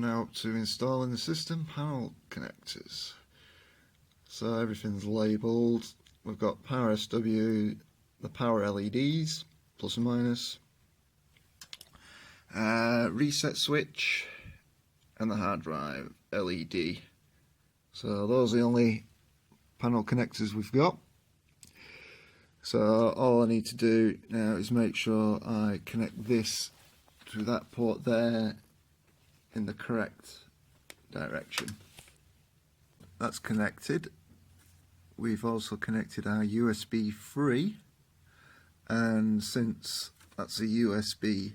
now up to installing the system panel connectors. So everything's labelled. We've got power SW, the power LEDs, plus and minus, reset switch, and the hard drive LED. So those are the only panel connectors we've got. So all I need to do now is make sure I connect this to that port there in the correct direction. That's connected. We've also connected our USB 3, and since that's a USB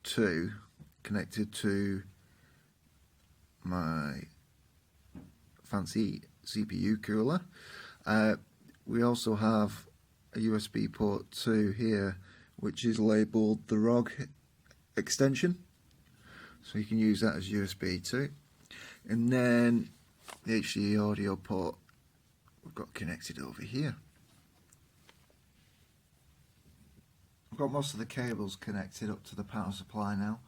2 connected to my fancy CPU cooler, we also have a USB port 2 here, which is labelled the ROG extension, so you can use that as USB 2. And then the HD audio port we've got connected over here. I've got most of the cables connected up to the power supply now.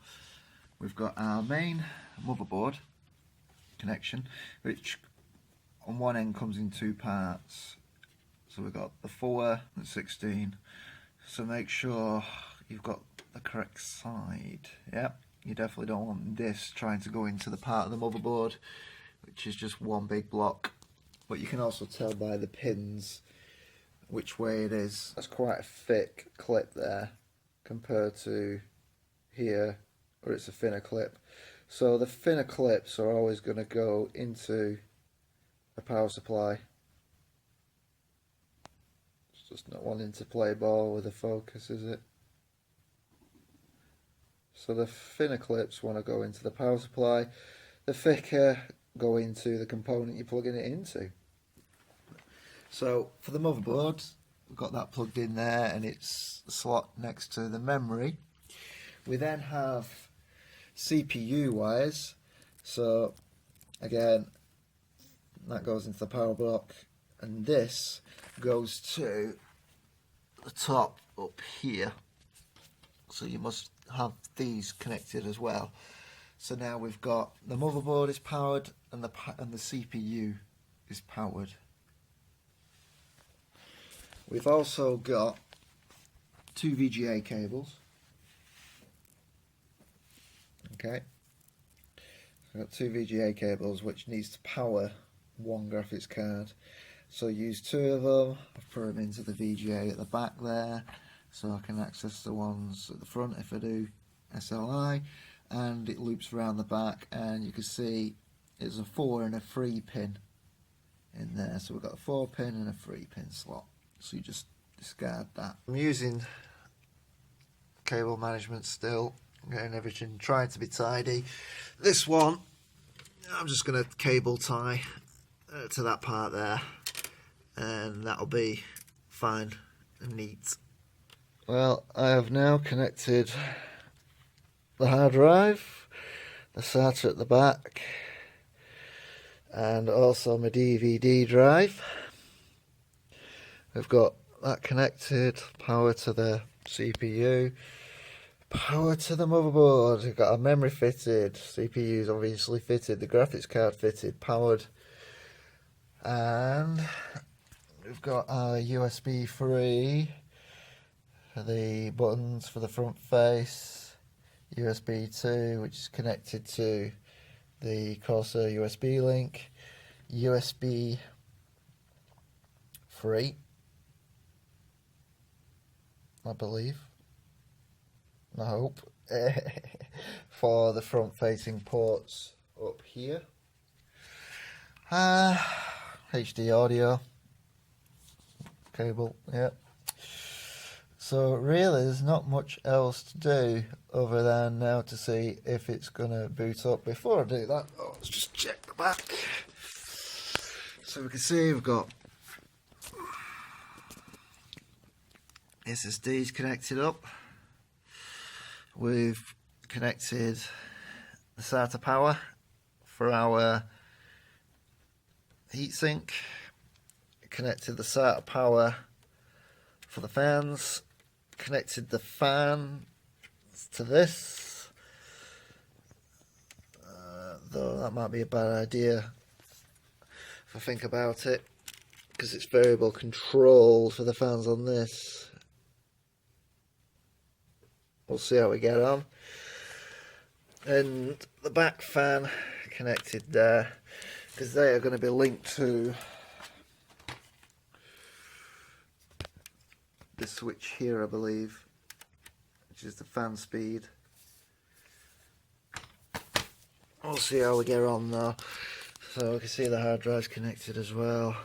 We've got our main motherboard connection, which on one end comes in two parts. So we've got the 4 and 16. So make sure you've got the correct side. Yep, you definitely don't want this trying to go into the part of the motherboard, which is just one big block. But you can also tell by the pins which way it is. That's quite a thick clip there compared to here, where it's a thinner clip. So the thinner clips are always going to go into the power supply. It's just not wanting to play ball with the focus, is it? So the thinner clips want to go into the power supply, the thicker go into the component you're plugging it into. So for the motherboard, we've got that plugged in there, and it's the slot next to the memory. We then have CPU wires, so again that goes into the power block, and this goes to the top up here, so you must have these connected as well. So now we've got the motherboard is powered and the CPU is powered. We've also got two VGA cables. Okay, I've got two VGA cables which needs to power one graphics card. So use two of them. I've put them into the VGA at the back there, so I can access the ones at the front if I do SLI, and it loops around the back, and you can see it's a 4 and a 3 pin in there. So we've got a 4 pin and a 3 pin slot. So you just discard that. I'm using cable management still, getting everything, trying to be tidy. This one, I'm just going to cable tie to that part there, and that'll be fine and neat. Well, I have now connected the hard drive, the SATA at the back, and also my DVD drive. We've got that connected, power to the CPU, power to the motherboard. We've got our memory fitted, CPU's obviously fitted, the graphics card fitted, powered, and we've got our USB 3 for the buttons for the front face, USB 2 which is connected to the Corsair USB link, USB 3 I believe, I hope, for the front facing ports up here. HD audio cable, yeah. So really there's not much else to do other than now to see if it's going to boot up. Before I do that, let's just check the back. So we can see we've got SSDs connected up. We've connected the SATA power for our heatsink, connected the SATA power for the fans, connected the fan to this, though that might be a bad idea if I think about it, because it's variable control for the fans on this. We'll see how we get on. And the back fan connected there, because they are going to be linked to the switch here, I believe, which is the fan speed. We'll see how we get on though. So we can see the hard drive's connected as well.